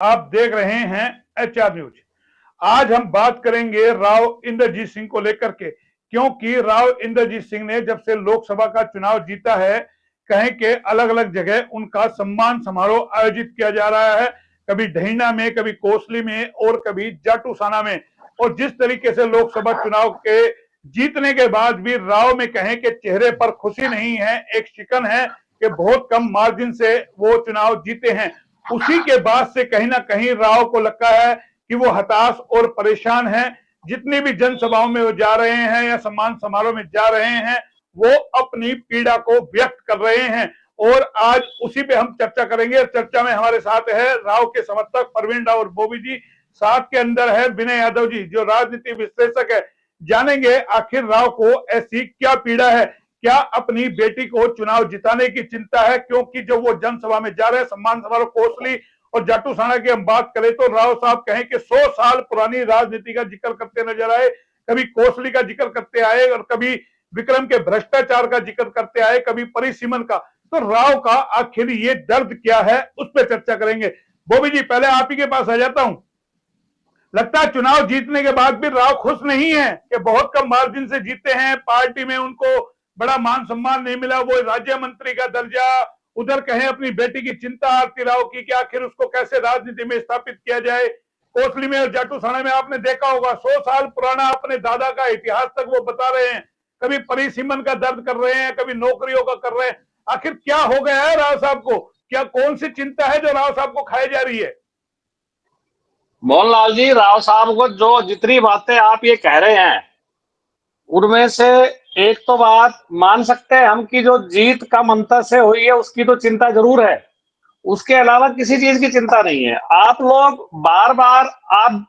आप देख रहे हैं एचआर न्यूज। आज हम बात करेंगे राव इंद्रजीत सिंह को लेकर के, क्योंकि राव इंद्रजीत सिंह ने जब से लोकसभा का चुनाव जीता है, कहीं के अलग अलग जगह उनका सम्मान समारोह आयोजित किया जा रहा है। कभी ढहीना में, कभी कोसली में और कभी जाटूसाना में। और जिस तरीके से लोकसभा चुनाव के जीतने के बाद भी राव में कहें कि चेहरे पर खुशी नहीं है, एक शिकन है कि बहुत कम मार्जिन से वो चुनाव जीते हैं। उसी के बाद से कहीं ना कहीं राव को लगता है कि वो हताश और परेशान हैं। जितनी भी जनसभाओं में वो जा रहे हैं या सम्मान समारोह में जा रहे हैं, वो अपनी पीड़ा को व्यक्त कर रहे हैं। और आज उसी पे हम चर्चा करेंगे। और चर्चा में हमारे साथ है राव के समर्थक परवीन राव और बोबी जी, साथ के अंदर है विनय यादव जी जो राजनीति विश्लेषक है। जानेंगे आखिर राव को ऐसी क्या पीड़ा है, क्या अपनी बेटी को चुनाव जिताने की चिंता है, क्योंकि जब वो जनसभा में जा रहे हैं, सम्मान समारोह कोसली और जाटूसाना की हम बात करें तो राव साहब कहें कि 100 साल पुरानी राजनीति का जिक्र करते नजर आए। कभी कोसली का जिक्र करते आए और कभी विक्रम के भ्रष्टाचार का जिक्र करते आए, कभी परिसीमन का। तो राव का आखिर ये दर्द क्या है, उस पर चर्चा करेंगे। बोबी जी, पहले आप ही के पास आ जाता हूं। लगता है चुनाव जीतने के बाद भी राव खुश नहीं है कि बहुत कम मार्जिन से जीते हैं, पार्टी में उनको बड़ा मान सम्मान नहीं मिला, वो राज्य मंत्री का दर्जा। उधर कहें अपनी बेटी की चिंता आरती राव की कि आखिर उसको कैसे राजनीति में स्थापित किया जाए। कोसली में और जाटूसाना में आपने देखा होगा 100 साल पुराना अपने दादा का इतिहास तक वो बता रहे हैं। कभी परिसीमन का दर्द कर रहे हैं, कभी नौकरियों का कर रहे हैं। आखिर क्या हो गया है राव साहब को? क्या कौन सी चिंता है जो राव साहब को खाई जा रही है? मोहनलाल जी, राव साहब को जो जितनी बातें आप ये कह रहे हैं, उनमें से एक तो बात मान सकते हैं हम कि जो जीत कम अंतर से हुई है उसकी तो चिंता जरूर है। उसके अलावा किसी चीज की चिंता नहीं है। आप लोग बार बार, आप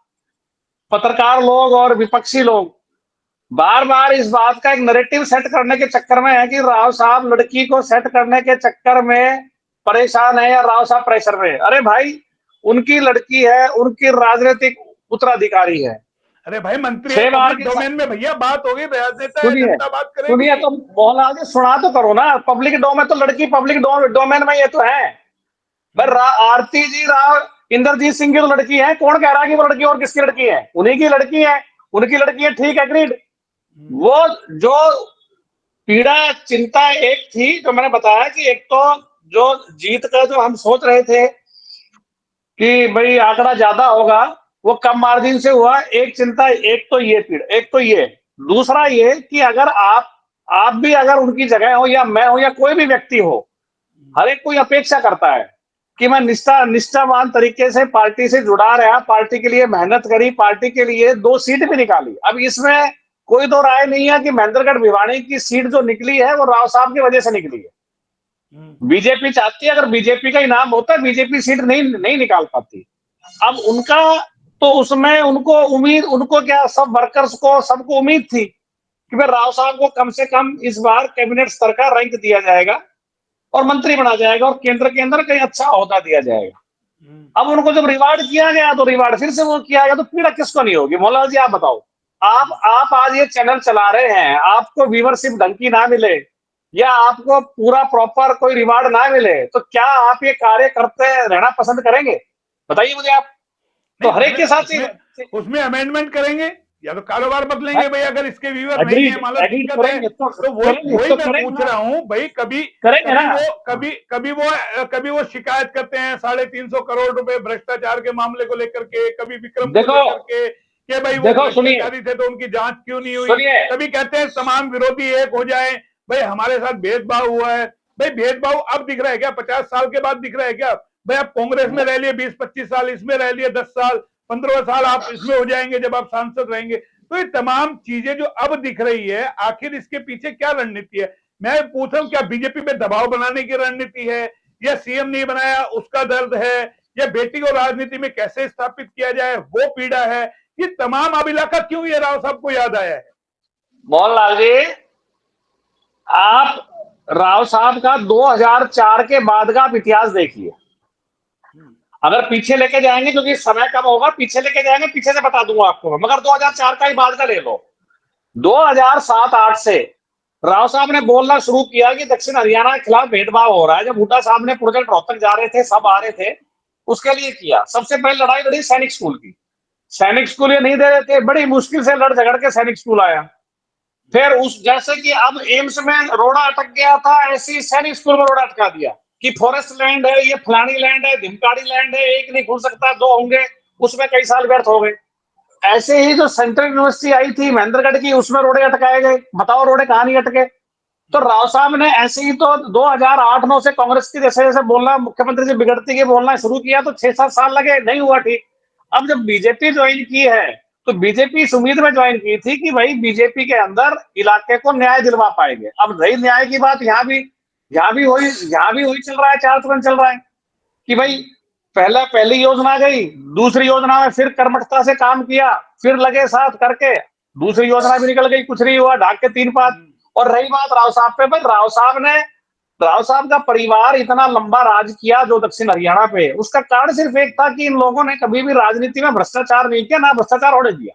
पत्रकार लोग और विपक्षी लोग बार बार इस बात का एक नैरेटिव सेट करने के चक्कर में है कि राव साहब लड़की को सेट करने के चक्कर में परेशान है या राव साहब प्रेशर में है। अरे भाई, उनकी लड़की है, उनकी राजनीतिक उत्तराधिकारी है। अरे भाई, मंत्री है 6 बार पब्लिक के डोमेन में, भैया बात होगी, राजनेता है, सुनिए जनता बात सुनिए करेगी। तो मोहनलाल जी, सुना तो करो ना। पब्लिक डोमेन तो लड़की पब्लिक डोमेन में ये तो है। आरती जी राव इंद्रजीत सिंह की तो लड़की है। कौन कह रहा है कि वो लड़की और किसकी लड़की है? उन्हीं की लड़की है, उनकी लड़की है, ठीक है, एग्रीड। वो जो पीड़ा चिंता एक थी जो मैंने बताया कि एक तो जो जीत का जो हम सोच रहे थे कि भाई आंकड़ा ज्यादा होगा, वो कम मार्जिन से हुआ। एक चिंता, एक तो ये पीड़ा, एक तो ये। दूसरा ये कि अगर आप भी अगर उनकी जगह हो या मैं हो या कोई भी व्यक्ति हो, हर एक कोई अपेक्षा करता है कि मैं निष्ठावान तरीके से पार्टी से जुड़ा रहा, पार्टी के लिए मेहनत करी, पार्टी के लिए 2 सीट भी निकाली। अब इसमें कोई दो राय नहीं है कि महेंद्रगढ़ भिवानी की सीट जो निकली है वो राव साहब की वजह से निकली है। बीजेपी चाहती है, अगर बीजेपी का इनाम होता है, बीजेपी सीट नहीं नहीं निकाल पाती। अब उनका तो उसमें उनको उम्मीद, उनको क्या, सब वर्कर्स को सबको उम्मीद थी कि भाई राव साहब को कम से कम इस बार कैबिनेट स्तर का रैंक दिया जाएगा और मंत्री बना जाएगा और केंद्र के अंदर कहीं अच्छा ओहदा दिया जाएगा। अब उनको जब रिवार्ड किया गया तो रिवार्ड फिर से वो किया गया, तो पीड़ा किसको नहीं होगी? मोहनलाल जी आप बताओ। आप आज ये चैनल चला रहे हैं, आपको व्यूवरशिप ढंग की ना मिले या आपको पूरा प्रॉपर कोई रिवार्ड ना मिले, तो क्या आप ये कार्य करते रहना पसंद करेंगे? बताइए मुझे आप। तो नहीं, हर एक उसमें के साथ उसमें उसमें अमेंडमेंट करेंगे या तो कारोबार बदलेंगे भाई। अगर इसके व्यूअर नहीं है, एग्रीड मान लो एग्रीड दिक्कत है, करेंगे तो तो वही करेंगे वही तो मैं करेंगे पूछ ना, रहा हूं भाई। कभी करेंगे ना। कभी वो हाँ, कभी वो शिकायत करते हैं 350 करोड़ रुपए भ्रष्टाचार के मामले को लेकर के, कभी विक्रम को देखो लेकर के कि भाई वो देखो सुनिए भ्रष्टाचारी थे तो उनकी जांच क्यों नहीं हुई। सुनिए कभी कहते हैं तमाम विरोधी एक हो जाए, भाई हमारे साथ भेदभाव हुआ है। भाई भेदभाव अब दिख रहा है क्या? 50 साल के बाद दिख रहा है क्या? भाई आप कांग्रेस में रह लिए 20-25 साल, इसमें रह लिए 10 साल, 15 साल आप इसमें हो जाएंगे जब आप सांसद रहेंगे। तो ये तमाम चीजें जो अब दिख रही है, आखिर इसके पीछे क्या रणनीति है? मैं पूछ रहा हूं, क्या बीजेपी पे दबाव बनाने की रणनीति है, या सीएम नहीं बनाया उसका दर्द है, या बेटी को राजनीति में कैसे स्थापित किया जाए वो पीड़ा है? ये तमाम अब इलाका क्यों ये राव साहब को याद आया है? मोहनलाल जी, आप राव साहब का 2004 के बाद का आप इतिहास देखिए। अगर पीछे लेके जाएंगे, क्योंकि समय कम होगा, पीछे लेके जाएंगे, पीछे से बता दूंगा आपको, मगर 2004 का ही बाद का ले लो। 2007-8 से राव साहब ने बोलना शुरू किया कि दक्षिण हरियाणा के खिलाफ भेदभाव हो रहा है। जब हुड्डा साहब ने प्रोजेक्ट रोहतक जा रहे थे, सब आ रहे थे, उसके लिए किया। सबसे पहले लड़ाई लड़ी सैनिक स्कूल की। सैनिक स्कूल ये नहीं दे रहे थे, बड़ी मुश्किल से लड़ झगड़ के सैनिक स्कूल आया। फिर उस जैसे कि अब एम्स में रोड़ा अटक गया था, ऐसे ही सैनिक स्कूल में रोड़ा अटका दिया कि फॉरेस्ट लैंड है, ये फलानी लैंड है, धिमकारी लैंड है, एक नहीं खुल सकता, दो होंगे, उसमें कई साल व्यर्थ हो गए। ऐसे ही जो सेंट्रल यूनिवर्सिटी आई थी महेंद्रगढ़ की, उसमें रोड़े अटकाए गए। बताओ रोड़े कहां नहीं अटके। तो राव साहब ने ऐसे ही तो 2008-9 से कांग्रेस की जैसे जैसे बोलना, मुख्यमंत्री से बिगड़ती के बोलना शुरू किया, तो 6-7 साल लगे, नहीं हुआ ठीक। अब जब बीजेपी ज्वाइन की है, तो बीजेपी इस उम्मीद में ज्वाइन की थी कि भाई बीजेपी के अंदर इलाके को न्याय दिलवा पाएंगे। अब रही न्याय की बात, यहाँ भी वही चल रहा है, चार चरण चल रहा है कि भाई पहली योजना गई, दूसरी योजना में फिर कर्मठता से काम किया, फिर लगे साथ करके दूसरी योजना भी निकल गई, कुछ नहीं हुआ, ढाक के 3 पात। और रही बात राव साहब पे, भाई राव साहब का परिवार इतना लंबा राज किया जो दक्षिण हरियाणा पे, उसका कारण सिर्फ एक था कि इन लोगों ने कभी भी राजनीति में भ्रष्टाचार नहीं किया, ना भ्रष्टाचार होने दिया।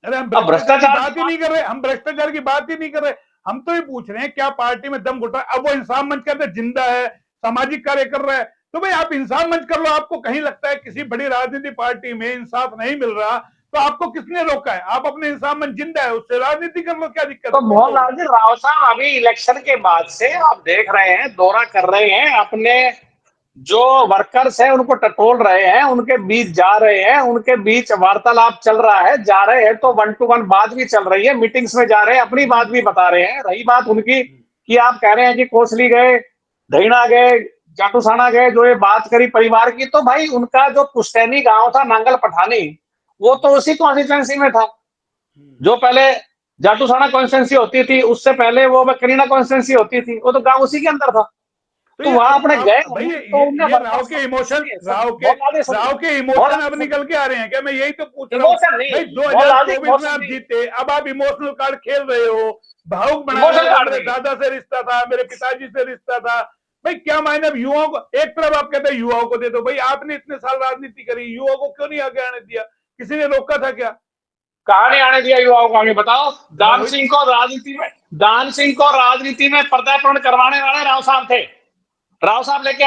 अरे हम अब भ्रष्टाचार की भ्रष्टाचार बात ही नहीं कर रहे, हम भ्रष्टाचार की बात ही नहीं कर रहे। हम तो ये पूछ रहे हैं क्या पार्टी में दम घुटा। अब वो इंसान मंच के अंदर जिंदा है, सामाजिक कार्य कर रहा है, तो भाई आप इंसान मंच कर लो। आपको कहीं लगता है किसी बड़ी राजनीतिक पार्टी में इंसाफ नहीं मिल रहा, तो आपको किसने रोका है? आप अपने इंसान मंच जिंदा है, उससे राजनीति कर लो, क्या दिक्कत तो है? मोहनलाल जी, राव साहब अभी इलेक्शन के बाद से आप देख रहे हैं, दौरा कर रहे हैं, अपने जो वर्कर्स हैं उनको टटोल रहे हैं, उनके बीच जा रहे हैं, उनके बीच वार्तालाप चल रहा है, जा रहे हैं तो 1-to-1 बात भी चल रही है, मीटिंग्स में जा रहे हैं, अपनी बात भी बता रहे हैं। रही बात उनकी कि आप कह रहे हैं कि कोसली गए, धैना गए, जाटूसाना गए, जो ये बात करी परिवार की, तो भाई उनका जो पुश्तैनी गांव था नांगल पठानी, वो तो उसी कॉन्स्टिट्यूंसी में था। जो पहले जाटूसाना कॉन्स्टिट्यूंसी होती थी, उससे पहले वो करीना कॉन्स्टिट्यूंसी होती थी, वो तो गांव उसी के अंदर था। तो तो ये वहां अब अपने आप गए भाई होंगे तो उनने ये राव वर्कर्स के को इमोशन, सुनिए, मोहनलाल जी सुनिए, राव के इमोशन मोहनलाल अब जी निकल सुनिए, के आ रहे हैं क्या? मैं यही तो पूछ रहा हूँ। इमोशन नहीं, भाई मोहनलाल जी 2024 में इमोशन आप नहीं, जीते, अब आप इमोशनल कार्ड खेल रहे हो, भावुक बना रहे इमोशन हो। कार्ड मेरे नहीं है। दादा से रिश्ता था, मेरे पिताजी से रिश्ता था। भाई क्या मायने? अब युवाओं को एक तरफ आप कहते हैं युवाओं को दे दो, भाई आपने इतने साल राजनीति करी, युवाओं को क्यों नहीं आगे आने दिया? किसी ने रोका था क्या? कहां नहीं आने दिया युवाओं को आगे, बताओ। मैं वही दान सिंह को राजनीति में पर्दापण करवाने वाले राव साहब थे। राव साहब लेके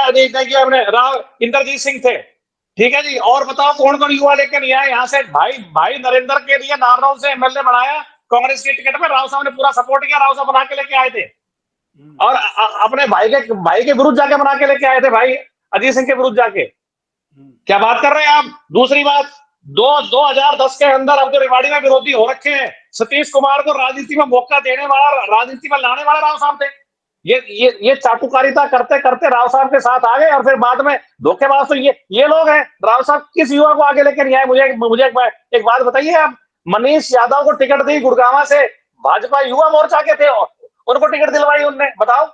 अपने राव इंद्रजीत सिंह थे, ठीक है जी। और बताओ कौन कौन युवा लेके नहीं आया यहाँ से। भाई भाई नरेंद्र के लिए नारनौल से एमएलए बनाया, कांग्रेस की टिकट पे राव साहब ने पूरा सपोर्ट किया, राव साहब बना के लेके आए थे। और अपने भाई के विरुद्ध जाके बना के लेके आए थे, भाई अजीत सिंह के विरुद्ध जाके। क्या बात कर रहे हैं आप। दूसरी बात, 2010 के अंदर अब जो रेवाड़ी में विरोधी हो रखे हैं, सतीश कुमार को राजनीति में मौका देने वाला, राजनीति में लाने वाला राव साहब थे। ये चाटुकारिता करते करते राव साहब के साथ आ गए, और फिर बाद में धोखेबाज तो ये लोग हैं। राव साहब किस युवा को आगे लेकर नहीं आए? मुझे एक बात बताइए आप। मनीष यादव को टिकट दी गुड़गांव से, भाजपा युवा मोर्चा के थे, उनको टिकट दिलवाई उनने, बताओ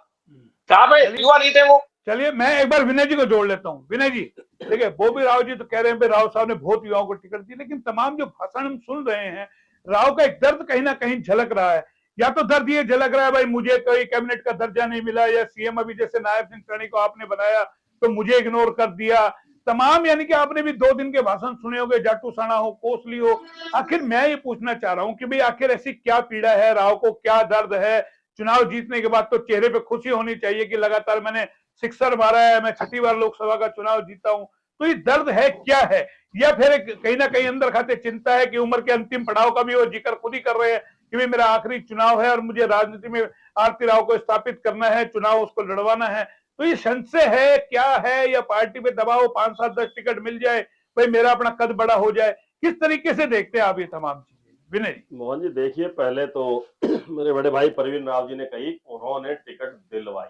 कहां पे युवा नहीं थे वो। चलिए मैं एक बार विनय जी को जोड़ लेता हूँ। विनय जी देखिए, बॉबी राव जी तो कह रहे हैं राव साहब ने बहुत युवाओं को टिकट दी, लेकिन तमाम जो भाषण हम सुन रहे हैं, राव का एक दर्द कहीं ना कहीं झलक रहा है। या तो दर्द ये झलक रहा है भाई मुझे कोई कैबिनेट का दर्जा नहीं मिला, या सीएम अभी जैसे नायब सिंह सैनी को आपने बनाया तो मुझे इग्नोर कर दिया। तमाम यानी कि आपने भी 2 दिन के भाषण सुने होंगे, जाटूसाना हो, कोसली हो। आखिर मैं ये पूछना चाह रहा हूँ कि भाई आखिर ऐसी क्या पीड़ा है, राव को क्या दर्द है? चुनाव जीतने के बाद तो चेहरे पे खुशी होनी चाहिए कि लगातार मैंने सिक्सर मारा है, मैं 6ठी बार लोकसभा का चुनाव जीता हूं। तो ये दर्द है क्या है? या फिर कहीं ना कहीं अंदर खाते चिंता है कि उम्र के अंतिम पड़ाव का भी वो जिक्र खुद ही कर रहे हैं कि भाई मेरा आखिरी चुनाव है और मुझे राजनीति में आरती राव को स्थापित करना है, चुनाव उसको लड़वाना है। तो ये संशय है क्या है, या पार्टी पे दबाव 5, 7, 10 टिकट मिल जाए, भाई मेरा अपना कद बड़ा हो जाए? किस तरीके से देखते हैं आप ये तमाम चीजें? विनय मोहन जी देखिए, पहले तो मेरे बड़े भाई परवीन राव जी ने कही उन्होंने टिकट दिलवाई,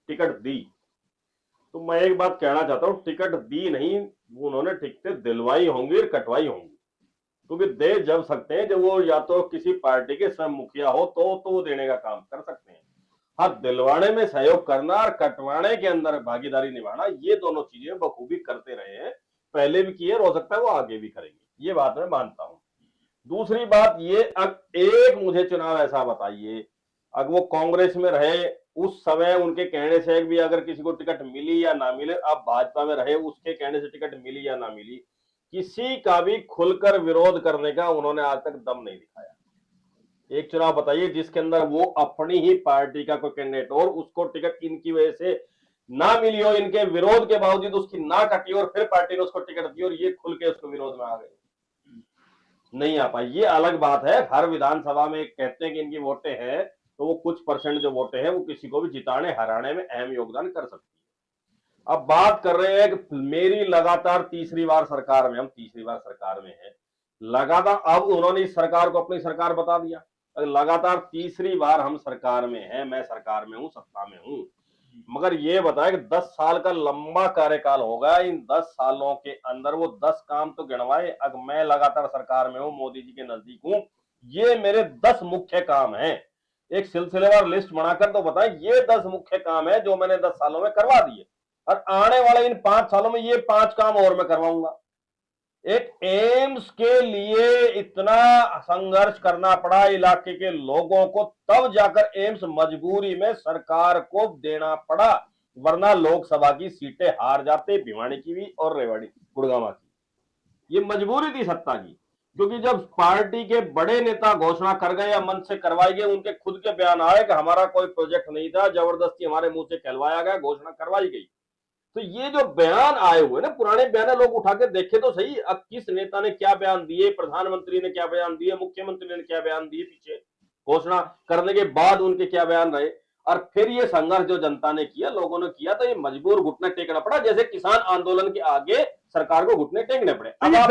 टिकट दी। तो मैं एक बात कहना चाहता हूँ, टिकट दी नहीं, उन्होंने टिकटें दिलवाई होंगी और कटवाई होंगी। क्योंकि दे जब सकते हैं जब वो या तो किसी पार्टी के स्वयं मुखिया हो तो वो देने का काम कर सकते हैं। हाँ, दिलवाने में सहयोग करना और कटवाने के अंदर भागीदारी निभाना, ये दोनों चीजें बखूबी करते रहे हैं, पहले भी किए और हो सकता है वो आगे भी करेंगे, ये बात मैं मानता हूँ। दूसरी बात ये, एक मुझे चुनाव ऐसा बताइए, अगर वो कांग्रेस में रहे उस समय उनके कहने से भी अगर किसी को टिकट मिली या ना मिले, अब भाजपा में रहे उसके कहने से टिकट मिली या ना मिली, किसी का भी खुलकर विरोध करने का उन्होंने आज तक दम नहीं दिखाया। एक चुनाव बताइए जिसके अंदर वो अपनी ही पार्टी का कोई कैंडिडेट और उसको टिकट इनकी वजह से ना मिली हो, इनके विरोध के बावजूद उसकी ना कटी और फिर पार्टी ने उसको टिकट दी और ये खुल के उसको विरोध में आ गए, नहीं आ पाई। ये अलग बात है। हर विधानसभा में कहते हैं कि इनकी वोटें हैं, तो वो कुछ परसेंट जो वोटें हैं वो किसी को भी जिताने हराने में अहम योगदान कर सकती है। अब बात कर रहे हैं कि मेरी लगातार तीसरी बार सरकार में, हम तीसरी बार सरकार में हैं लगातार। अब उन्होंने इस सरकार को अपनी सरकार बता दिया, लगातार तीसरी बार हम सरकार में हैं, मैं सरकार में हूं, सत्ता में हूं। मगर ये बताया कि 10 साल का लंबा कार्यकाल होगा, इन 10 सालों के अंदर वो 10 काम तो गिनवाए। अब मैं लगातार सरकार में हूं, मोदी जी के नजदीक हूं, ये मेरे 10 मुख्य काम हैं। एक सिलसिलेवार लिस्ट बनाकर तो बताएं, ये 10 मुख्य काम है जो मैंने 10 सालों में करवा दिए, और आने वाले इन 5 सालों में ये 5 काम और मैं करवाऊंगा। एक एम्स के लिए इतना संघर्ष करना पड़ा इलाके के लोगों को, तब जाकर एम्स मजबूरी में सरकार को देना पड़ा, वरना लोकसभा की सीटें हार जाते, भिवानी की भी और रेवाड़ी गुड़गांव की। ये मजबूरी थी सत्ता की, क्योंकि जब पार्टी के बड़े नेता घोषणा कर गए या मन से करवाई गई, उनके खुद के बयान आए कि हमारा कोई प्रोजेक्ट नहीं था, जबरदस्ती हमारे मुंह से कहलवाया गया, घोषणा करवाई गई। तो ये जो बयान आए हुए ना, पुराने बयान लोग उठा के देखे तो सही, अब किस नेता ने क्या बयान दिए, प्रधानमंत्री ने क्या बयान दिए, मुख्यमंत्री ने क्या बयान दिए, पीछे घोषणा करने के बाद उनके क्या बयान रहे, और फिर ये संघर्ष जो जनता ने किया, लोगों ने किया, तो ये मजबूर घुटने टेकना पड़ा, जैसे किसान आंदोलन के आगे सरकार को घुटने टेकने पड़े। अब आप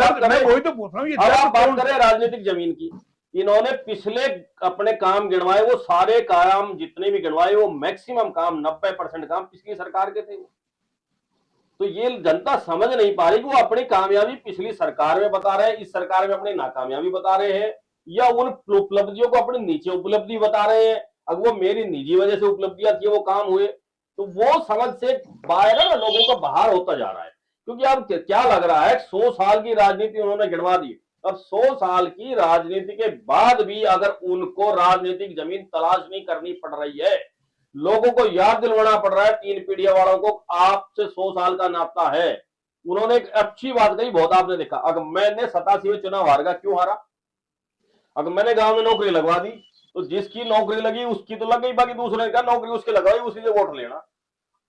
बात करें राजनीतिक जमीन की, इन्होंने पिछले अपने काम गिनवाए, वो सारे काम जितने भी गिनवाए, वो मैक्सिमम काम 90% काम पिछली सरकार के थे। तो ये जनता समझ नहीं पा रही कि वो अपनी कामयाबी पिछली सरकार में बता रहे हैं, इस सरकार में अपनी नाकामयाबी बता रहे हैं, या उन उपलब्धियों को अपनी नीचे उपलब्धि बता रहे हैं। अगर वो मेरी निजी वजह से उपलब्धियां थी, वो काम हुए, तो वो समझ से बाहर ना लोगों का बाहर होता जा रहा है। क्योंकि अब क्या लग रहा है, 100 साल की राजनीति उन्होंने गिनवा दी, अब 100 साल की राजनीति के बाद भी अगर उनको राजनीतिक जमीन तलाश नहीं करनी पड़ रही है, लोगों को याद दिलवाना पड़ रहा है, 3 पीढ़ियों वालों को आपसे 100 साल का नाता है। उन्होंने एक अच्छी बात कही, बहुत आपने देखा, अगर मैंने 87 में चुनाव हार गया, क्यों हारा? अगर मैंने गांव में नौकरी लगवा दी, तो जिसकी नौकरी लगी उसकी तो लग गई, बाकी दूसरे ने कहा नौकरी उसकी लगाई, उसी से वोट लेना।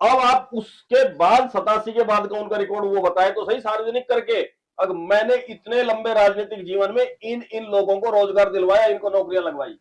अब आप उसके बाद 87 के बाद का उनका रिकॉर्ड वो बताए तो सही, सार्वजनिक करके, अगर मैंने इतने लंबे राजनीतिक जीवन में इन लोगों को रोजगार दिलवाया, इनको नौकरियां लगवाई,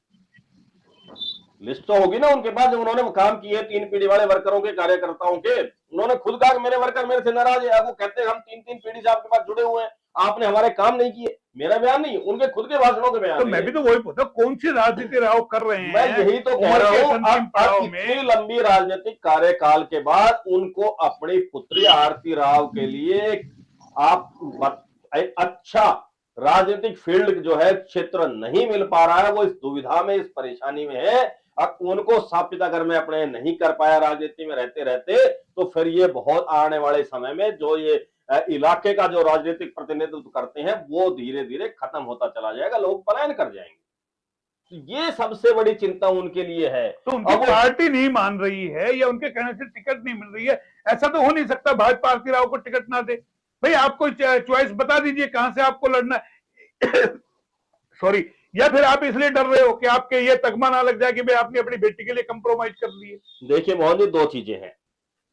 लिस्ट तो होगी ना उनके पास, जो उन्होंने काम किए 3 पीढ़ी वाले वर्करों के, कार्यकर्ताओं के। उन्होंने खुद कहा कि मेरे वर्कर मेरे से नाराज है, वो कहते हैं हम 3 पीढ़ी से आपके पास जुड़े हुए हैं, आपने हमारे काम नहीं किए। मेरा बयान नहीं, उनके खुद के भाषणों के बयान। तो मैं भी तो वही पूछता, कौन सी राजनीति राव कर रहे हैं? मैं यही तो कह रहा हूं, अब इतनी लंबी राजनीतिक कार्यकाल के बाद उनको अपनी पुत्री आरती राव के लिए आप अच्छा राजनीतिक फील्ड जो है, क्षेत्र नहीं मिल पा रहा है, वो इस दुविधा में, इस परेशानी में है। अब उनको स्थापित अगर मैं अपने नहीं कर पाया राजनीति में रहते रहते, तो फिर ये बहुत आने वाले समय में जो ये इलाके का जो राजनीतिक प्रतिनिधित्व करते हैं, वो धीरे धीरे खत्म होता चला जाएगा, लोग पलायन कर जाएंगे। तो ये सबसे बड़ी चिंता उनके लिए है। तो उनकी पार्टी नहीं मान रही है, या उनके कहने से टिकट नहीं मिल रही है? ऐसा तो हो नहीं सकता भाजपा आरती राव को टिकट ना दे। भाई आपको चॉइस बता दीजिए कहां से आपको लड़ना है। सॉरी, या फिर आप इसलिए डर रहे हो कि आपके ये तगमा ना लग जाए कि भाई आपने अपनी बेटी के लिए कंप्रोमाइज कर लिए? देखिए मोहन जी, 2 चीजें हैं।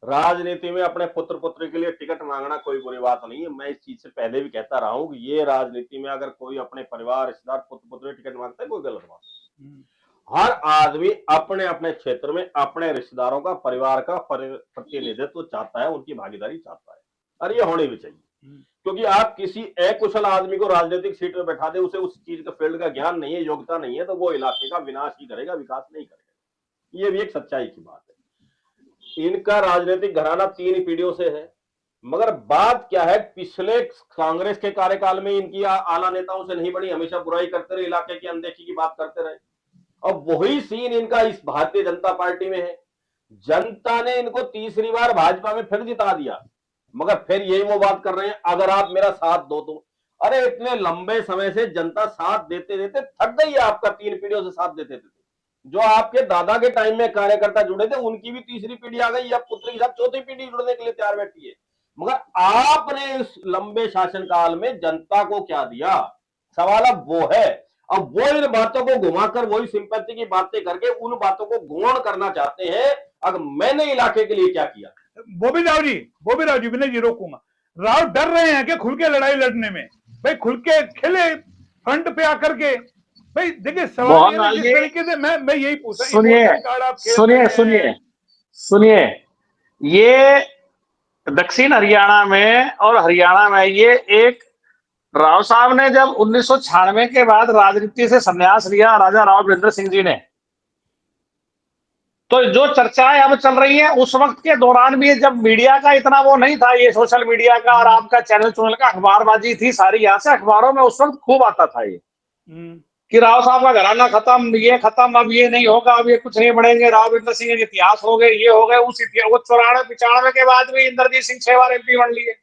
राजनीति में अपने पुत्र पुत्री के लिए टिकट मांगना कोई बुरी बात नहीं है। मैं इस चीज से पहले भी कहता रहा हूं कि ये राजनीति में अगर कोई अपने परिवार, रिश्तेदार, पुत्र पुत्री टिकट मांगता है, कोई गलत बात नहीं। हर आदमी अपने अपने क्षेत्र में अपने रिश्तेदारों का, परिवार का प्रतिनिधित्व चाहता है, उनकी भागीदारी चाहता है, और ये होनी भी चाहिए। क्योंकि आप किसी अकुशल आदमी को राजनीतिक सीट में बैठा दे, उसे उस चीज का फील्ड का ज्ञान नहीं है, योग्यता नहीं है, तो वो इलाके का विनाश ही करेगा, विकास नहीं करेगा। ये भी एक सच्चाई की बात है। इनका राजनीतिक घराना 3 पीढ़ियों से है, मगर बात क्या है, पिछले कांग्रेस के कार्यकाल में इनकी आला नेताओं से नहीं बनी, हमेशा बुराई करते रहे, इलाके की अनदेखी की बात करते रहे। अब वही सीन इनका इस भारतीय जनता पार्टी में है। जनता ने इनको तीसरी बार भाजपा में फिर जिता दिया, मगर फिर यही वो बात कर रहे हैं, अगर आप मेरा साथ दो तो। अरे इतने लंबे समय से जनता साथ देते देते थक गई है आपका, 3 पीढ़ियों से साथ देते थे। जो आपके दादा के टाइम में कार्यकर्ता जुड़े थे, उनकी भी तीसरी पीढ़ी आ गई, अब पुत्र के साथ चौथी पीढ़ी जुड़ने के लिए तैयार बैठी है। मगर आपने इस लंबे शासनकाल में जनता को क्या दिया, सवाल अब वो है। अब वो इन बातों को घुमाकर, वही सिंपैथी की बातें करके उन बातों को गौण करना चाहते हैं अगर मैंने इलाके के लिए क्या किया। बोबी राव जी विनय जी रोकूंगा। राव डर रहे हैं कि खुल के लड़ाई लड़ने में, भाई खुल के खेले फ्रंट पे आकर के। भाई देखिए सवाल ये ना जिस तरीके से मैं यही पूछा, सुनिए इमोशन कार्ड आप खेल सुनिए रहे सुनिए हैं। सुनिए, ये दक्षिण हरियाणा में और हरियाणा में ये एक राव साहब ने जब 1996 के बाद राजनीति से संन्यास लिया, राजा राव वीरेंद्र सिंह जी ने, तो जो चर्चाएं अब चल रही हैं उस वक्त के दौरान भी, जब मीडिया का इतना वो नहीं था, ये सोशल मीडिया का और आपका चैनल चुनल का, अखबारबाजी थी सारी, यहां से अखबारों में उस वक्त खूब आता था ये कि राव साहब का घराना खत्म, ये खत्म, अब ये नहीं होगा, अब ये कुछ नहीं बढ़ेंगे, राव वीरेंद्र सिंह के इतिहास हो गए, ये हो गए, उस इतिहास। वो 94-95 के बाद भी इंद्रजीत सिंह 6 बार MP बन लिए,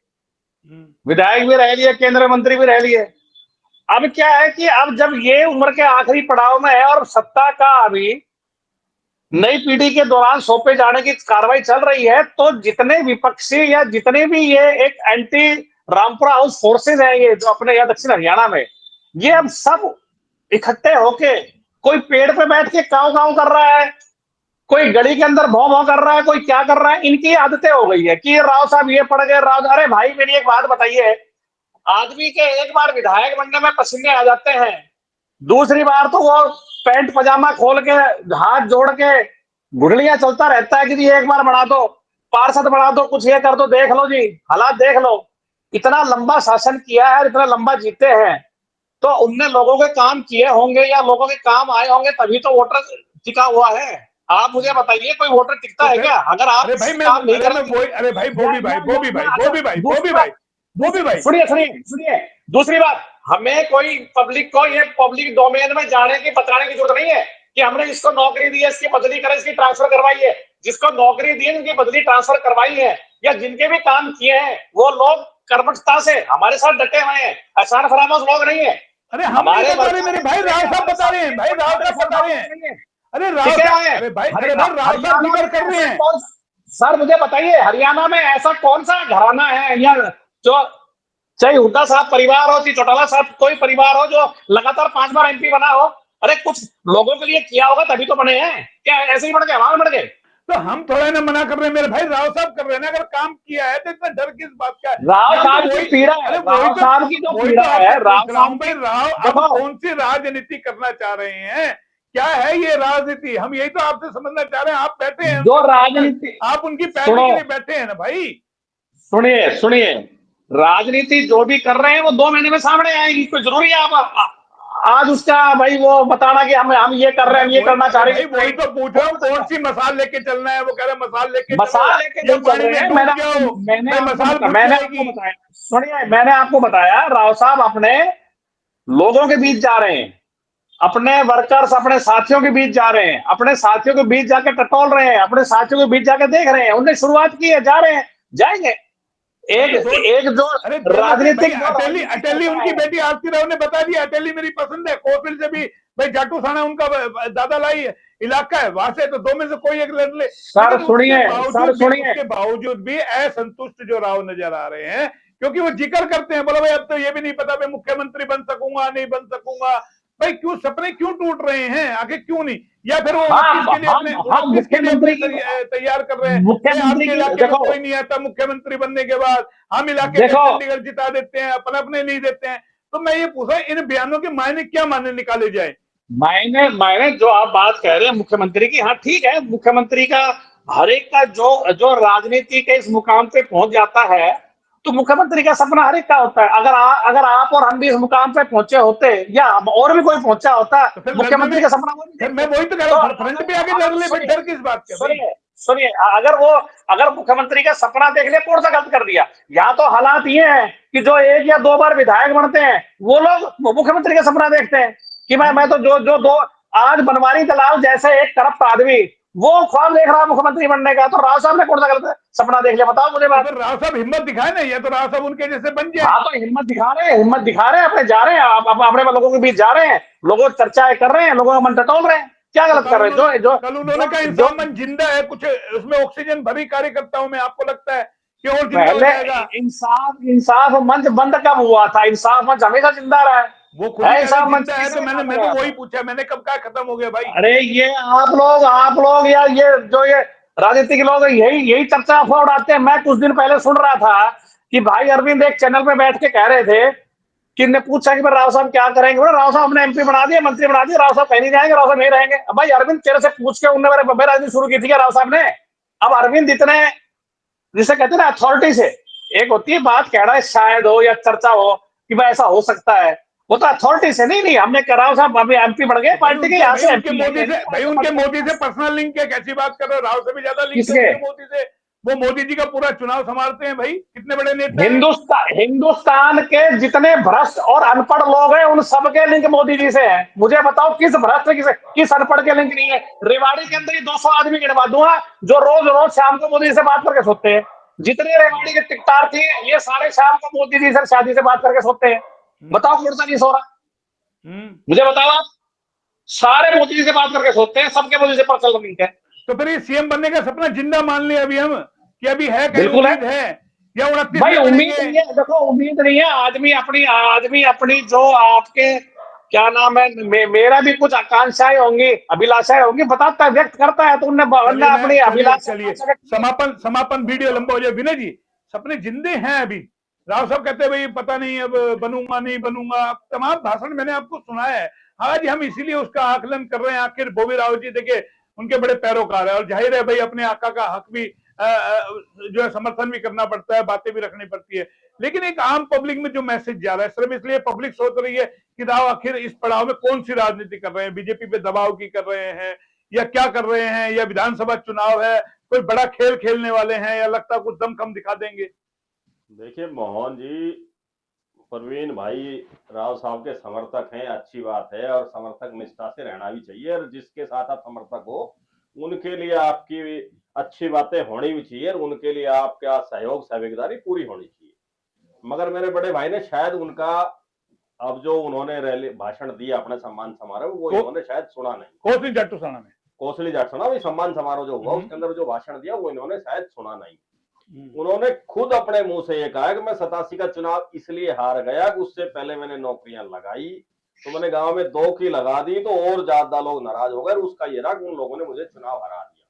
विधायक भी रह लिए, केंद्रीय मंत्री भी रह लिए। अब क्या है कि अब जब ये उम्र के आखिरी पड़ाव में है और सत्ता का अभी नई पीढ़ी के दौरान सौंपे जाने की कार्रवाई चल रही है, तो जितने विपक्षी या जितने भी ये एक एंटी रामपुरा हाउस फोर्सेज है, ये जो अपने यहाँ दक्षिण हरियाणा में, ये अब सब इकट्ठे होके, कोई पेड़ पे बैठ के काव काव कर रहा है, कोई गली के अंदर भौं भौं कर रहा है, कोई क्या कर रहा है। इनकी आदतें हो गई है कि राव साहब ये पड़ गए, राव। अरे भाई मेरी एक बात बताइए, आदमी के एक बार विधायक बनने में पसीने आ जाते हैं, दूसरी बार तो वो पैंट पजामा खोल के हाथ जोड़ के गुड़लियां चलता रहता है कि जी एक बार बढ़ा दो, पार्षद बढ़ा दो, कुछ ये कर दो, देख लो जी हालात देख लो। इतना लंबा शासन किया है, इतना लंबा जीते हैं, तो उनने लोगों के काम किए होंगे या लोगों के काम आए होंगे, तभी तो वोटर टिका हुआ है। आप मुझे बताइए कोई वोटर टिकता है क्या अगर आप अरे भाई काम नहीं करेंगे? अरे भाई बोबी भाई सुनिए सुनिए सुनिए, दूसरी बात, हमें कोई पब्लिक को ये पब्लिक डोमेन में जाने की बताने की जरूरत नहीं है कि हमने इसको नौकरी दी है, इसकी बदली करें, इसकी ट्रांसफर करवाई है। जिसको नौकरी दी है उनकी बदली ट्रांसफर करवाई है, या जिनके भी काम किए हैं वो लोग कर्मठता से हमारे साथ डटे हुए हैं, आसान फरामोश लोग नहीं है। अरे हम नहीं बता रहे, मेरे भाई राव साहब बता रहे हैं, भाई राव साहब बता रहे हैं। अरे राव साहब, अरे भाई राव साहब जिक्र कर रहे हैं। सर मुझे बताइए हरियाणा में ऐसा कौन सा घराना है, या जो चाहे हुड्डा साहब परिवार हो, चाहे चौटाला साहब कोई परिवार हो, जो लगातार 5 बार MP बना हो? अरे कुछ लोगों के लिए किया होगा तभी तो बने हैं, क्या ऐसे ही बन गए, हमारे बन गए? तो हम थोड़ा ना मना कर रहे हैं, मेरे भाई राव साहब कर रहे हैं ना, अगर काम किया है तो इतना डर किस बात का है? राव साहब की पीड़ा है, राव साहब की जो पीड़ा है, राव साहब भाई राव अब कौन सी राजनीति करना चाह रहे हैं, क्या है ये राजनीति? हम यही तो आपसे समझना चाह रहे हैं। आप बैठे हैं जो राजनीति, आप उनकी पैरवी के लिए बैठे हैं ना भाई। सुनिए सुनिए, राजनीति जो भी कर रहे हैं वो 2 महीने में सामने आएगी, कोई जरूरी है आप आज उसका भाई वो बताना कि हम ये कर रहे हैं, ये करना चाह रहे हैं? वही तो पूछ रहा हूँ, कौन सी मसाल लेके चलना है? वो कह रहे मसाल लेके नहीं चल रहे हैं। मैंने आपको बताया, सुनिए मैंने आपको बताया, राव साहब अपने लोगों के बीच जा रहे हैं, अपने वर्कर्स, अपने साथियों के बीच जा रहे हैं, अपने साथियों के बीच जाके टटोल रहे हैं, अपने साथियों के बीच जाके देख रहे हैं। उन्होंने शुरुआत की है, जा रहे हैं, जाएंगे। एक जो राजनीतिक अटेली उनकी बेटी आरती राव ने बता दिया, अटेली मेरी पसंद है, कोफिल से भी भाई जाटू थाना उनका दादा लाई इलाका है, वहां से तो 2 में से कोई एक लड़ ले। सर सुनिए, उसके बावजूद भी असंतुष्ट जो राव नजर आ रहे हैं, क्योंकि वो जिक्र करते हैं, बोलो भाई अब तो ये भी नहीं पता मैं मुख्यमंत्री बन सकूंगा नहीं बन सकूंगा। भाई क्यों सपने क्यों टूट रहे हैं आगे, क्यों नहीं? या फिर वो 29 के लिए तैयार कर रहे हैं, आपके इलाके में कोई नहीं आता मुख्यमंत्री बनने के बाद, हम इलाके में चंडीगढ़ जिता देते हैं, अपने नहीं देते हैं। तो मैं ये पूछा इन बयानों के मायने क्या मायने निकाले जाए? मायने जो आप बात कह रहे हैं मुख्यमंत्री की, हाँ ठीक है, मुख्यमंत्री का हर एक का जो राजनीति के इस मुकाम पे पहुंच जाता है, तो मुख्यमंत्री का सपना हर एक का होता है। अगर आप और हम भी इस मुकाम पे पहुंचे होते, या और भी कोई पहुंचा होता, तो मुख्यमंत्री का सपना मैं वही तो कह रहा हूं, फ्रंट पे आके लड़ ले, डर किस बात का? सुनिए, अगर मुख्यमंत्री का सपना देख ले, कौन सा गलत कर दिया? यहाँ तो हालात ये हैं कि जो 1 या 2 बार विधायक बनते हैं वो लोग मुख्यमंत्री का सपना देखते हैं कि मैं तो जो 2 आज बनवारी दलाल जैसे एक करप्ट आदमी वो ख्वाब देख रहा है मुख्यमंत्री बनने का, तो राव साहब ने कौन सा गलत सपना देख लिया? बताओ मुझे बात। राव साहब हिम्मत दिखाए ना, या तो राव साहब उनके जैसे बन जाए। हाँ तो हिम्मत दिखा रहे हैं, अपने जा रहे हैं, अपने लोगों के बीच जा रहे हैं, लोगों चर्चाएं कर रहे हैं, लोगों का मन टटोल रहे हैं, क्या गलत कर रहे हैं? जो कल उन्होंने कहा इंसान मन जिंदा है, कुछ उसमें ऑक्सीजन भरी कार्यकर्ताओं में, आपको लगता है कि और जिंदा हो जाएगा? इंसाफ मंच बंद कब हुआ था? इंसाफ मंच हमेशा जिंदा रहा है। वो खुद है इंसाफ मंच है, तो मैं तो वही पूछा, मैंने कब का खत्म हो गया भाई? अरे ये आप लोग यार, ये राजनीतिक लोग यही चर्चा अफवाह उड़ाते हैं। मैं कुछ दिन पहले सुन रहा था कि भाई अरविंद एक चैनल पे बैठ के कह रहे थे कि ने पूछा कि भाई राव साहब क्या करेंगे, बोले राव साहब ने एमपी बना दिया, मंत्री बना दिया, राव साहब कहीं नहीं जाएंगे, राव साहब यहीं रहेंगे। अब भाई अरविंद तेरे से पूछ के उनने मेरे राजनीति शुरू की थी क्या राव साहब ने? अब अरविंद इतने, जिसे कहते हैं ना अथॉरिटी से, एक होती है बात कहना शायद हो या चर्चा हो कि भाई ऐसा हो सकता है, वो तो अथॉरिटी से नहीं हमने राव साहब अभी एमपी बन गए पार्टी के, यहाँ से उनके मोदी से, भाई उनके मोदी से पर्सनल लिंक है, कैसी बात कर रहे हो? राव से भी ज्यादा लिंक है उनके मोदी से। वो मोदी जी का पूरा चुनाव संभालते हैं भाई, कितने बड़े नेता हैं। हिंदुस्तान के जितने भ्रष्ट और अनपढ़ लोग हैं उन सबके लिंक मोदी जी से है। मुझे बताओ किस भ्रष्ट किस अनपढ़ के लिंक नहीं है? रेवाड़ी के अंदर ही 200 आदमी गिनवा दूंगा जो रोज रोज शाम को मोदी जी से बात करके सोते हैं। जितने रेवाड़ी के टिकटार थे ये सारे शाम को मोदी जी से शादी से बात करके सोते हैं। बताओ कौन सा नहीं सो रहा? मुझे बताओ आप। सारे मोदी जी से बात करके सोते हैं, सबके मोदी से पर्सनल लिंक है। तो फिर ये सीएम बनने का सपना जिंदा मान लिया अभी हम कि अभी है, बिल्कुल है या 29 भाई उम्मीद नहीं है। देखो उम्मीद नहीं है, आदमी अपनी जो आपके क्या नाम है, मेरा भी कुछ आकांक्षाएं होंगी, अभिलाषाएं होंगी, बताता है, व्यक्त करता है, तो उन्होंने अपनी अभिलाषा। चलिए समापन वीडियो लंबा हो जाए। विनय जी, सपने जिंदे हैं अभी? राव साहब कहते हैं भाई पता नहीं अब बनूंगा नहीं बनूंगा, तमाम भाषण मैंने आपको सुनाया है। आज हम इसीलिए उसका आकलन कर रहे हैं। आखिर बोबी राव जी देखिए उनके बड़े पैरोकार है और जाहिर है भाई अपने आका का हक भी जो है समर्थन भी करना पड़ता है, बातें भी रखनी पड़ती है। लेकिन एक आम पब्लिक में जो मैसेज जा रहा है, सिर्फ इसलिए पब्लिक सोच रही है कि राव आखिर इस पड़ाव में कौन सी राजनीति कर रहे हैं, बीजेपी पे दबाव की कर रहे हैं या क्या कर रहे हैं, या विधानसभा चुनाव है, कोई बड़ा खेल खेलने वाले हैं, या लगता कुछ दमखम दिखा देंगे? देखिए मोहन जी, प्रवीण भाई राव साहब के समर्थक हैं, अच्छी बात है, और समर्थक निष्ठा से रहना भी चाहिए, और जिसके साथ आप समर्थक हो उनके लिए आपकी अच्छी बातें होनी भी चाहिए, और उनके लिए आपका सहयोग सहभागीदारी पूरी होनी चाहिए। मगर मेरे बड़े भाई ने शायद उनका अब जो उन्होंने रैली भाषण दिया अपने सम्मान समारोह वो इन्होंने शायद सुना नहीं। कोसली जाटूसाना में, कोसली जाटूसाना में सम्मान समारोह जो हुआ उसके अंदर जो भाषण दिया वो इन्होंने शायद सुना नहीं। उन्होंने खुद अपने मुंह से ये कहा कि मैं 87 का चुनाव इसलिए हार गया कि उससे पहले मैंने नौकरियां लगाई, तो मैंने गांव में 2 की लगा दी तो और ज्यादा लोग नाराज हो गए, उसका ये रहा कि उन लोगों ने मुझे चुनाव हरा दिया।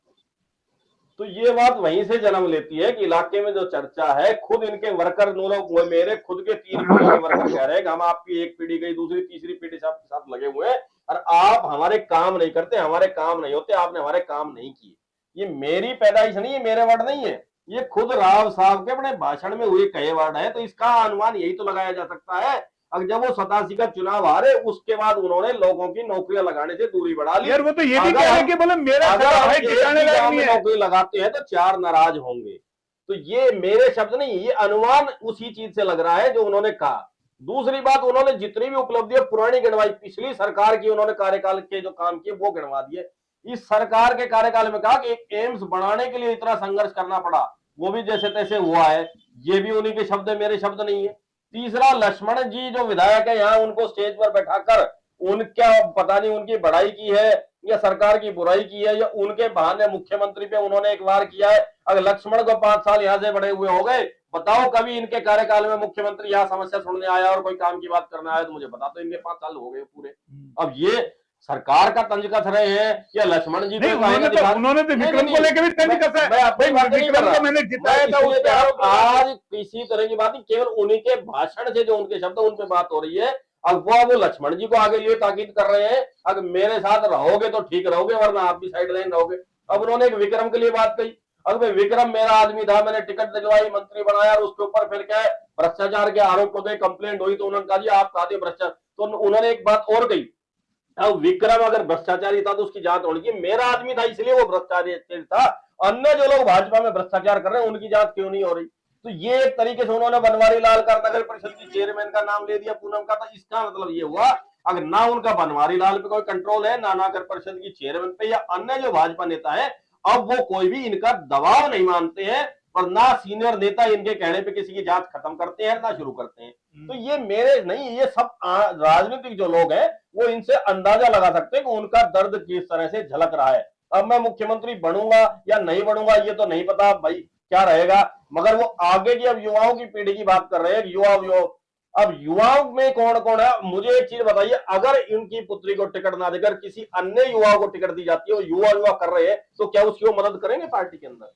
तो ये बात वहीं से जन्म लेती है कि इलाके में जो चर्चा है, खुद इनके वर्कर लोग, मेरे खुद के 3 पीढ़ी के वर्कर कह रहे हैं कि हम आपकी एक पीढ़ी गई, दूसरी तीसरी पीढ़ी से आपके साथ लगे हुए हैं और आप हमारे काम नहीं करते, हमारे काम नहीं होते, आपने हमारे काम नहीं किए। ये मेरी पैदाइश नहीं है, मेरे वर्ड नहीं है, ये खुद राव साहब के अपने भाषण में हुए कहे वर्ड है। तो इसका अनुमान यही तो लगाया जा सकता है, अब जब वो 87 का चुनाव हारे उसके बाद उन्होंने लोगों की नौकरियां लगाने से दूरी बढ़ा ली। यार वो तो ये भी कह रहे हैं कि बोले मेरा नौकरी लगाते हैं तो 4 नाराज होंगे। तो ये मेरे शब्द नहीं, ये अनुमान उसी चीज से लग रहा है जो उन्होंने कहा। दूसरी बात, उन्होंने जितनी भी उपलब्धियां पुरानी गिनवाई, पिछली सरकार की उन्होंने कार्यकाल के जो काम किए वो गिनवा दिए। इस सरकार के कार्यकाल में कहा कि एक एम्स बनाने के लिए इतना संघर्ष करना पड़ा, वो भी जैसे तैसे हुआ है, ये भी उन्हीं के शब्द है, मेरे शब्द नहीं है। तीसरा, लक्ष्मण जी जो विधायक है यहाँ, उनको स्टेज पर बैठाकर उनका पता नहीं उनकी बड़ाई की है या सरकार की बुराई की है या उनके बहाने मुख्यमंत्री पे उन्होंने एक बार किया है। अगर लक्ष्मण को 5 साल यहाँ से बड़े हुए हो गए, बताओ कभी इनके कार्यकाल में मुख्यमंत्री यहाँ समस्या सुनने आया और कोई काम की बात करने आया तो मुझे बता दो, इनके 5 साल हो गए पूरे। अब ये सरकार का तंज कस रहे हैं या लक्ष्मण जी उन्होंने तो विक्रम को लेकर भी तंज कसा है। विक्रम को मैंने जिताया था, आज किसी तरह की बात नहीं, केवल उन्हीं के भाषण से जो उनके शब्द उन पे बात हो रही है। अब वो लक्ष्मण जी को आगे लिए ताकीद कर रहे हैं, अगर मेरे साथ रहोगे तो ठीक रहोगे वरना आप भी साइड लाइन रहोगे। अब उन्होंने एक विक्रम के लिए बात कही, अब विक्रम मेरा आदमी था, मैंने टिकट दिलवाई, मंत्री बनाया, और उसके ऊपर फिर क्या है भ्रष्टाचार के आरोप हो गए, कंप्लेंट हुई तो उन्होंने कहा जी आप कहा भ्रष्टाचार। तो उन्होंने एक बात और कही, अब विक्रम अगर भ्रष्टाचारी था तो उसकी जांच होनी चाहिए, मेरा आदमी था इसलिए वो भ्रष्टाचारी था, अन्य जो लोग भाजपा में भ्रष्टाचार कर रहे हैं उनकी जांच क्यों नहीं हो रही। तो ये एक तरीके से उन्होंने बनवारी लाल का नगर परिषद की चेयरमैन का नाम ले दिया पूनम का, तो इसका मतलब ये हुआ अगर ना उनका बनवारी लाल पे कोई कंट्रोल है, ना नगर परिषद की चेयरमैन पे या अन्य जो भाजपा नेता है, अब वो कोई भी इनका दबाव नहीं मानते हैं और ना सीनियर नेता इनके कहने पे किसी की जांच खत्म करते हैं ना शुरू करते हैं। तो ये मेरे नहीं, ये सब राजनीतिक जो लोग हैं वो इनसे अंदाजा लगा सकते हैं कि उनका दर्द किस तरह से झलक रहा है। अब मैं मुख्यमंत्री बनूंगा या नहीं बनूंगा ये तो नहीं पता भाई क्या रहेगा, मगर वो आगे की अब युवाओं की पीढ़ी की बात कर रहे हैं, युवा अब युवाओं में कौन कौन है, मुझे एक चीज बताइए, अगर इनकी पुत्री को टिकट ना देकर किसी अन्य युवाओं को टिकट दी जाती है और युवा कर रहे हैं, तो क्या उसकी वो मदद करेंगे पार्टी के अंदर?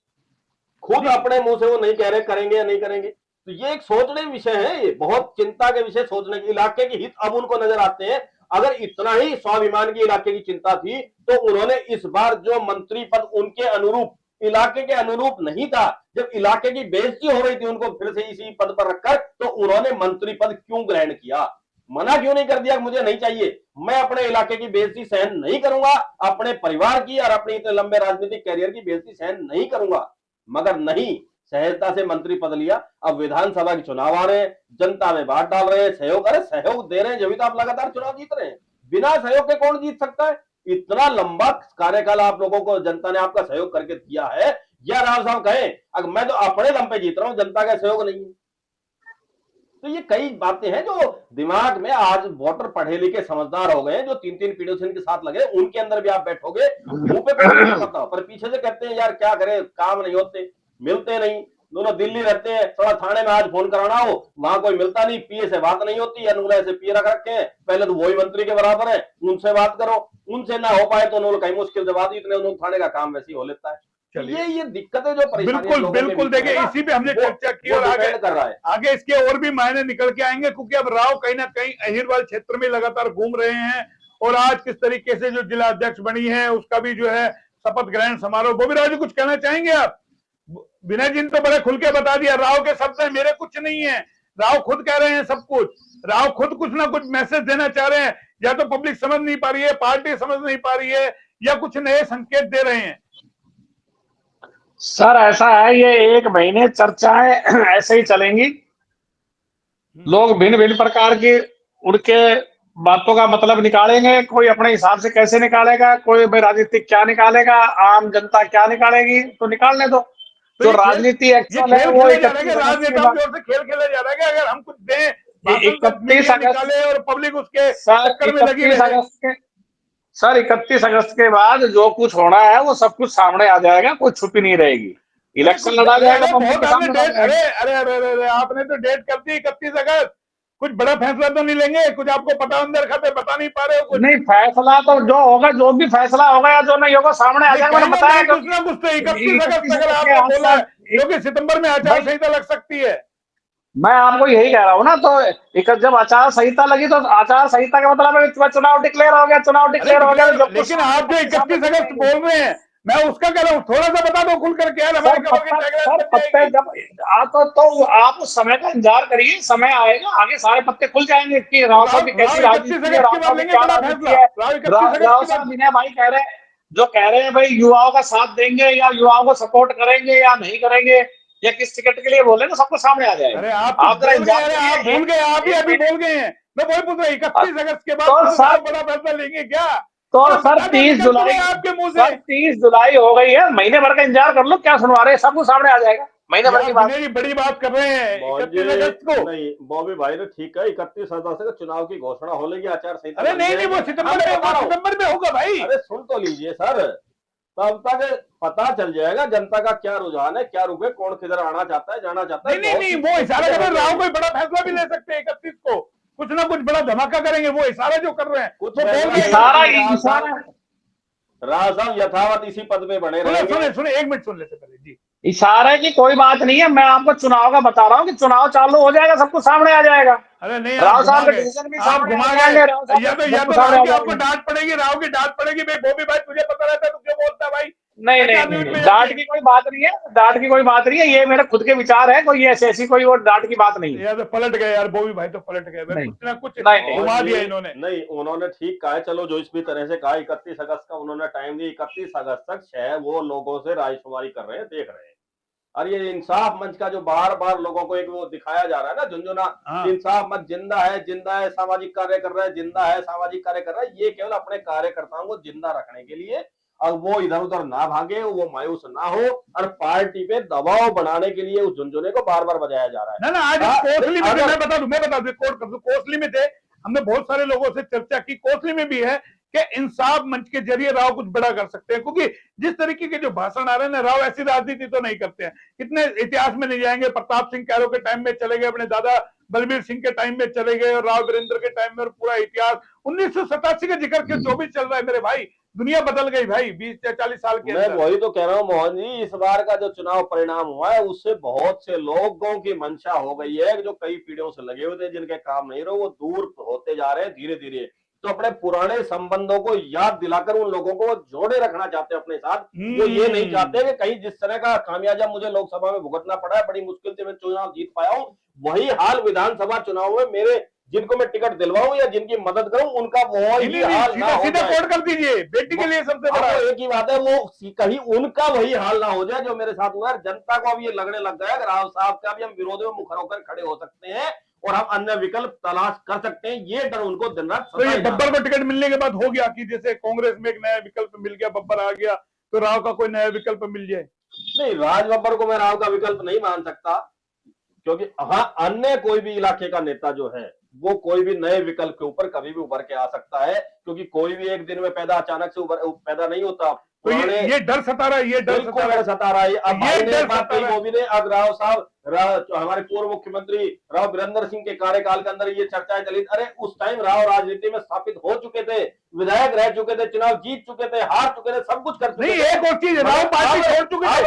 खुद अपने मुंह से वो नहीं कह रहे करेंगे या नहीं करेंगे। तो ये एक सोचने विषय है, ये बहुत चिंता के विषय, सोचने के इलाके के हित अब उनको नजर आते हैं। अगर इतना ही स्वाभिमान की इलाके की चिंता थी तो उन्होंने इस बार जो मंत्री पद उनके अनुरूप, इलाके के अनुरूप नहीं था, जब इलाके की बेइज्जती हो रही थी उनको फिर से इसी पद पर रखकर, तो उन्होंने मंत्री पद क्यों ग्रहण किया? मना क्यों नहीं कर दिया मुझे नहीं चाहिए, मैं अपने इलाके की बेइज्जती सहन नहीं करूंगा, अपने परिवार की और अपने इतने लंबे राजनीतिक कैरियर की बेइज्जती सहन नहीं करूंगा। मगर नहीं, सहजता से मंत्री पद लिया। अब विधानसभा के चुनाव आ रहे हैं, जनता में बात डाल रहे हैं, सहयोग, अरे सहयोग दे रहे हैं जब तो आप लगातार चुनाव जीत रहे हैं। बिना सहयोग के कौन जीत सकता है? इतना लंबा कार्यकाल आप लोगों को जनता ने आपका सहयोग करके दिया है, या राव साहब कहें अगर मैं तो अपने दम पे जीत रहा हूं, जनता का सहयोग नहीं है। तो ये कई बातें हैं जो दिमाग में, आज वोटर पढ़े लिखे समझदार हो गए हैं, जो 3-3 पीढ़ियों से इनके साथ लगे, उनके अंदर भी आप बैठोगे, मुंह पे पता, पर पीछे से कहते हैं यार क्या करें, काम नहीं होते, मिलते नहीं, दोनों दिल्ली रहते हैं, थोड़ा थाने में आज फोन कराना हो, वहां कोई मिलता नहीं, पीए से बात नहीं होती, अनुग्रह से पीए रख रखे हैं, पहले तो वही मंत्री के बराबर है, उनसे बात करो, उनसे ना हो पाए तो उन्होंने कहीं मुश्किल से बात, इतने उन्होंने थाने का काम वैसे ही हो लेता है। ये दिक्कतें जो बिल्कुल बिल्कुल, देखिए इसी पे हमने चर्चा की और आगे कर रहा है, आगे इसके और भी मायने निकल के आएंगे, क्योंकि अब राव कहीं ना कहीं अहिरवाल क्षेत्र में लगातार घूम रहे हैं, और आज किस तरीके से जो जिला अध्यक्ष बनी है उसका भी जो है शपथ ग्रहण समारोह। बोबीराव जी कुछ कहना चाहेंगे आप? विनय जी ने तो बड़े खुल के बता दिया, राव के शब्द है, मेरे कुछ नहीं है, राव खुद कह रहे हैं सब कुछ, राव खुद कुछ ना कुछ मैसेज देना चाह रहे हैं, या तो पब्लिक समझ नहीं पा रही है, पार्टी समझ नहीं पा रही है, या कुछ नए संकेत दे रहे हैं। सर ऐसा है, ये 1 महीने चर्चाएं ऐसे ही चलेंगी, लोग भिन्न भिन्न प्रकार की उनके बातों का मतलब निकालेंगे, कोई अपने हिसाब से कैसे निकालेगा, कोई भाई राजनीतिक क्या निकालेगा, आम जनता क्या निकालेगी, तो निकालने दो। तो जो राजनीति एक्चुअल है वो 31 राजनेताओं की ओर से खेल खेला जा रहा है कि अगर हम कुछ दें, 31 अगस्त निकाले और पब्लिक उसके सर चक्कर में लगी 31 रहे। अगस्त के सर 31 अगस्त के बाद जो कुछ होना है वो सब कुछ सामने आ जाएगा, कोई छुपी नहीं रहेगी, इलेक्शन लड़ा जाएगा पब्लिक के सामने। अरे अरे अरे अरे आपने तो डेट कर दी 31 अगस्त, कुछ बड़ा फैसला तो नहीं लेंगे? कुछ आपको पता अंदर खाते बता नहीं पा रहे हो कुछ? नहीं, फैसला तो जो होगा, जो भी फैसला होगा या जो नहीं होगा सामने आ जाएगा। मैंने बताया कुछ ना कुछ तो 31 अगस्त अगर आपने बोला है, क्योंकि सितंबर में आचार संहिता लग सकती है। मैं आपको यही कह रहा हूँ ना, तो जब आचार संहिता लगी तो आचार संहिता का मतलब है चुनाव डिक्लेयर हो गया, चुनाव डिक्लेयर हो गया। लेकिन आप जो 31 अगस्त बोल रहे हैं, मैं उसका कह रहा हूँ, थोड़ा सा बता दो खुल करके यार, हमारे पत्ते जब तो आप उस समय का इंतजार करिए, समय आएगा, आगे सारे पत्ते खुल जाएंगे कि राव साहब की कैसी राजनीति है, राव साहब विनय भाई कह रहे हैं, जो कह रहे हैं भाई युवाओं का साथ देंगे या युवाओं को सपोर्ट करेंगे या नहीं करेंगे, या किस टिकट के लिए बोले तो सबको सामने आ जाएगा। अरे आप भूल गए, आप भी अभी बोल गए हैं, मैं वही पूछ रहा हूँ 31 अगस्त के बाद बड़ा फैसला लेंगे क्या? तो सर 30 जुलाई आपके मुंह से 30 जुलाई हो गई है, महीने भर का इंतजार कर लो, क्या सुनवा रहे हैं, सब कुछ सामने आ जाएगा, महीने भर की बात। बड़ी बात कर रहे हैं 31 अगस्त को। नहीं, बॉबी भाई ने ठीक है, 31 अगस्त को चुनाव की घोषणा हो लेगी, आचार संहिता। अरे नहीं, वो सितंबर में होगा भाई। अरे सुन तो लीजिए सर, तब तक पता चल जाएगा जनता का क्या रुझान है, क्या रुपए, कौन किधर आना चाहता है, जाना चाहता है। नहीं, वो इशारा कर रहे हैं, राव कोई बड़ा फैसला भी ले सकते हैं 31 को, कुछ ना कुछ बड़ा धमाका करेंगे, वो इशारा जो कर रहे हैं, कुछ इशारा राव साहब यथावत इसी पद में बने रहेंगे। सुने 1 मिनट सुन लेते पहले जी। इशारे की कोई बात नहीं है, मैं आपको चुनाव का बता रहा हूँ कि चुनाव चालू हो जाएगा, सब कुछ सामने आ जाएगा। अरे नहीं, राव साहब का डिसीजन भी सामने आ जाएंगे, या तो राव की आपको डांट पड़ेगी, राव की डांट पड़ेगी, भाई बॉबी भाई तुझे पता रहता है, तू क्यों बोलता है भाई? नहीं, डांट की कोई बात नहीं है, डांट की कोई बात नहीं है, ये मेरे खुद के विचार है, कोई ऐसी कोई और डांट की बात नहीं है। यार तो पलट गए यार, बॉबी भाई तो पलट गए, कुछ ना कुछ घुमा दिया इन्होंने। नहीं, उन्होंने ठीक कहा है, चलो जो इस भी तरह से कहा 31 अगस्त का उन्होंने टाइम दिया, 31 अगस्त तक शायद वो लोगों से रायशुमारी कर रहे हैं, देख रहे हैं। और ये इंसाफ मंच का जो बार बार लोगों को एक वो दिखाया जा रहा है ना, झुंझुना, इंसाफ मंच जिंदा है, सामाजिक कार्य कर रहा है, जिंदा है, सामाजिक कार्य कर रहा है, ये केवल अपने कार्यकर्ताओं को जिंदा रखने के लिए, और वो इधर उधर ना भागे, वो मायूस ना हो, और पार्टी पे दबाव बनाने के लिए उस झुंझुने को बार बार बजाया जा रहा है ना। आज कोसली में मैं बता दूं कोसली में थे, हमने बहुत सारे लोगों से चर्चा की, कोसली में भी है कि इंसाफ मंच के जरिए राव कुछ बड़ा कर सकते हैं, क्योंकि जिस तरीके के जो भाषण आ रहे हैं ना, राव ऐसी राजनीति तो नहीं करते हैं, इतने इतिहास में नहीं जाएंगे, प्रताप सिंह कैरो के टाइम में चले गए, अपने दादा बलबीर सिंह के टाइम में चले गए और राव वीरेंद्र के टाइम में, और पूरा इतिहास 1987 का जिक्र क्यों 24 चल रहा है मेरे भाई? दुनिया बदल गई भाई 20 या 40 साल के मैं अंदर। वही तो कह रहा हूँ मोहन जी, इस बार का जो चुनाव परिणाम हुआ है उससे बहुत से लोगों की मंशा हो गई है जो कई पीढ़ियों से लगे हुए थे, जिनके काम नहीं रहे, वो दूर होते जा रहे हैं धीरे धीरे। तो अपने पुराने संबंधों को याद दिलाकर उन लोगों को जोड़े रखना चाहते हैं अपने साथ। वो ये नहीं चाहते कि कहीं जिस तरह का खामियाजा मुझे लोकसभा में भुगतना पड़ा है, बड़ी मुश्किल से मैं चुनाव जीत पाया हूं, वही हाल विधानसभा चुनाव में मेरे जिनको मैं टिकट दिलवाऊं या जिनकी मदद करूं उनका वही हाल ना हो सीधा जाए। कोड कर दीजिए, बेटी के लिए सबसे बड़ा एक ही बात है, वो कहीं उनका वही हाल ना हो जाए जो मेरे साथ हुआ है। जनता को अब ये लगने लग गया है राव साहब का भी हम विरोध में मुखर होकर खड़े हो सकते हैं और हम अन्य विकल्प तलाश कर सकते हैं। ये डर उनको दिन रात तो ये सताए जा बब्बर को टिकट मिलने के बाद हो गया कि जैसे कांग्रेस में एक नया विकल्प मिल गया, बब्बर आ गया, तो राव का कोई नया विकल्प मिल जाए? नहीं, राज बब्बर को मैं राव का विकल्प नहीं मान सकता, क्योंकि हाँ अन्य कोई भी इलाके का नेता जो है वो कोई भी नए विकल्प के ऊपर कभी भी उभर के आ सकता है, क्योंकि कोई भी एक दिन में पैदा अचानक से पैदा नहीं होता। तो ये डर सता रहा है, ये डर बिल्कुल डर सता रहा है। अब भाई ने बात कही मोदी ने, अब राव साहब हमारे पूर्व मुख्यमंत्री राव वीरेंद्र सिंह के कार्यकाल के अंदर ये चर्चाएं चली। अरे उस टाइम राव राजनीति में स्थापित हो चुके थे, विधायक रह चुके थे, चुनाव जीत चुके थे, हार चुके थे, सब कुछ कर चुके थे। नहीं, एक और चीज, राव पार्टी छोड़ चुके थे,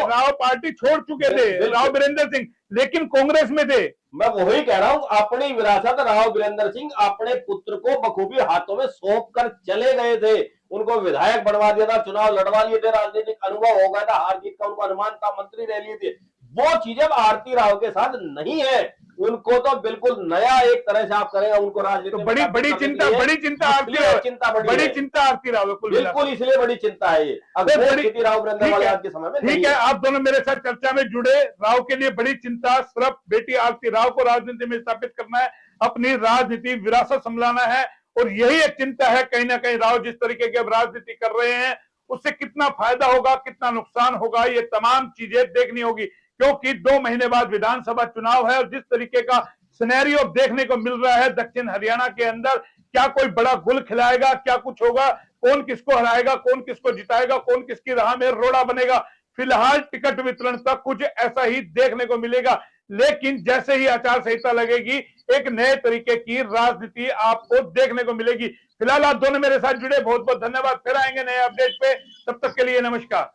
राव पार्टी छोड़ चुके थे राव वीरेंद्र सिंह, लेकिन कांग्रेस में थे। मैं वही कह रहा हूं, अपनी विरासत राव वीरेंद्र सिंह अपने पुत्र को बखूबी हाथों में सौंप कर चले गए थे। उनको विधायक बनवा दिया था, चुनाव लड़वा लिए थे, राजनीतिक अनुभव हो गया था, हार जीत का उनको अनुमान था, मंत्री रह लिए थे। वो चीजें अब आरती राव के साथ नहीं है। उनको तो बिल्कुल नया एक तरह से आप करेंगे उनको राजनीति। तो बड़ी चिंता बड़ी चिंता आरती राव, बिल्कुल इसलिए बड़ी चिंता है ये। अगर स्थिति राव वीरेंद्र वाले आज के समय में ठीक है, आप दोनों मेरे साथ चर्चा में जुड़े। राव के लिए बड़ी चिंता सिर्फ बेटी आरती राव को राजनीति में स्थापित करना है, अपनी राजनीति विरासत संभालना है, और यही एक चिंता है कहीं ना कहीं राव जिस तरीके की अब राजनीति कर रहे हैं उससे कितना फायदा होगा, कितना नुकसान होगा, ये तमाम चीजें देखनी होगी, क्योंकि 2 महीने बाद विधानसभा चुनाव है और जिस तरीके का सिनेरियो देखने को मिल रहा है दक्षिण हरियाणा के अंदर, क्या कोई बड़ा गुल खिलाएगा, क्या कुछ होगा, कौन किसको हराएगा, कौन किसको जिताएगा, कौन किसकी राह में रोड़ा बनेगा, फिलहाल टिकट वितरण तक कुछ ऐसा ही देखने को मिलेगा। लेकिन जैसे ही आचार संहिता लगेगी एक नए तरीके की राजनीति आपको देखने को मिलेगी। फिलहाल आप दोनों मेरे साथ जुड़े, बहुत बहुत धन्यवाद। फिर आएंगे नए अपडेट पे, तब तक के लिए नमस्कार।